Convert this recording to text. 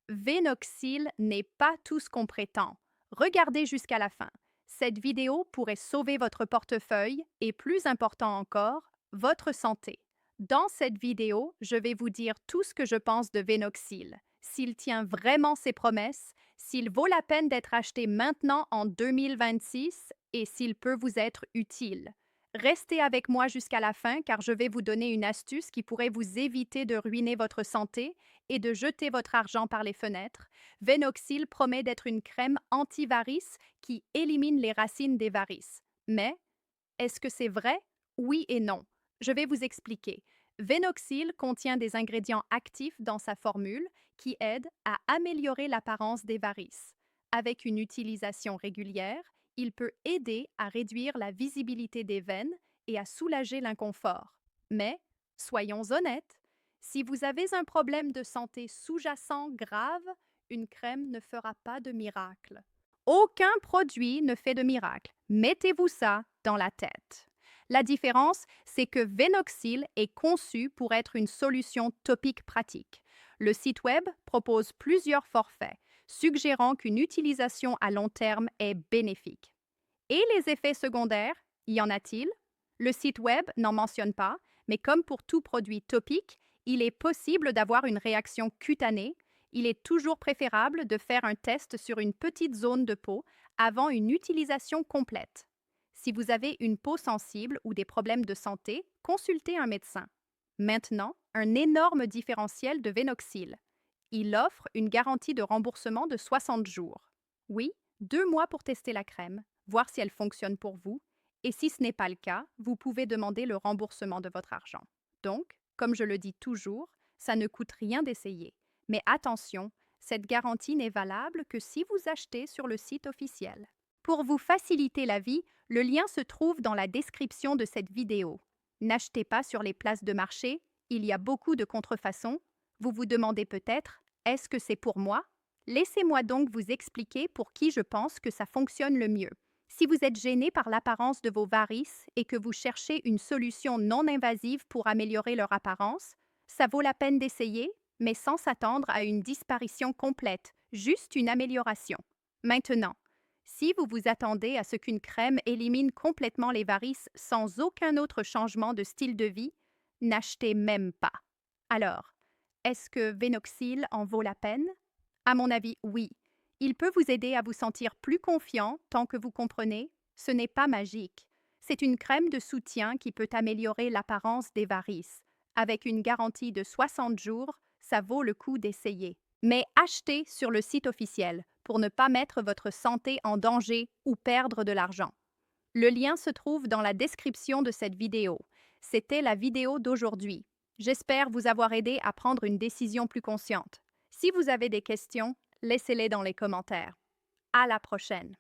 Vénoxyl n'est pas tout ce qu'on prétend. Regardez jusqu'à la fin. Cette vidéo pourrait sauver votre portefeuille et, plus important encore, votre santé. Dans cette vidéo, je vais vous dire tout ce que je pense de Vénoxyl, s'il tient vraiment ses promesses, s'il vaut la peine d'être acheté maintenant en 2026 et s'il peut vous être utile. Restez avec moi jusqu'à la fin car je vais vous donner une astuce qui pourrait vous éviter de ruiner votre santé et de jeter votre argent par les fenêtres. Vénoxyl promet d'être une crème anti-varices qui élimine les racines des varices. Mais est-ce que c'est vrai? Oui et non. Je vais vous expliquer. Vénoxyl contient des ingrédients actifs dans sa formule qui aident à améliorer l'apparence des varices. Avec une utilisation régulière, il peut aider à réduire la visibilité des veines et à soulager l'inconfort. Mais, soyons honnêtes, si vous avez un problème de santé sous-jacent grave, une crème ne fera pas de miracle. Aucun produit ne fait de miracle. Mettez-vous ça dans la tête. La différence, c'est que Vénoxyl est conçu pour être une solution topique pratique. Le site web propose plusieurs forfaits, suggérant qu'une utilisation à long terme est bénéfique. Et les effets secondaires, y en a-t-il? Le site web n'en mentionne pas, mais comme pour tout produit topique, il est possible d'avoir une réaction cutanée. Il est toujours préférable de faire un test sur une petite zone de peau avant une utilisation complète. Si vous avez une peau sensible ou des problèmes de santé, consultez un médecin. Maintenant, un énorme différentiel de Vénoxyl. Il offre une garantie de remboursement de 60 jours. Oui, 2 mois pour tester la crème, voir si elle fonctionne pour vous, et si ce n'est pas le cas, vous pouvez demander le remboursement de votre argent. Donc, comme je le dis toujours, ça ne coûte rien d'essayer. Mais attention, cette garantie n'est valable que si vous achetez sur le site officiel. Pour vous faciliter la vie, le lien se trouve dans la description de cette vidéo. N'achetez pas sur les places de marché, il y a beaucoup de contrefaçons. Vous vous demandez peut-être, est-ce que c'est pour moi? Laissez-moi donc vous expliquer pour qui je pense que ça fonctionne le mieux. Si vous êtes gêné par l'apparence de vos varices et que vous cherchez une solution non invasive pour améliorer leur apparence, ça vaut la peine d'essayer, mais sans s'attendre à une disparition complète, juste une amélioration. Maintenant, si vous vous attendez à ce qu'une crème élimine complètement les varices sans aucun autre changement de style de vie, n'achetez même pas. Alors, est-ce que Vénoxyl en vaut la peine? À mon avis, oui. Il peut vous aider à vous sentir plus confiant tant que vous comprenez, ce n'est pas magique. C'est une crème de soutien qui peut améliorer l'apparence des varices. Avec une garantie de 60 jours, ça vaut le coup d'essayer. Mais achetez sur le site officiel pour ne pas mettre votre santé en danger ou perdre de l'argent. Le lien se trouve dans la description de cette vidéo. C'était la vidéo d'aujourd'hui. J'espère vous avoir aidé à prendre une décision plus consciente. Si vous avez des questions, laissez-les dans les commentaires. À la prochaine!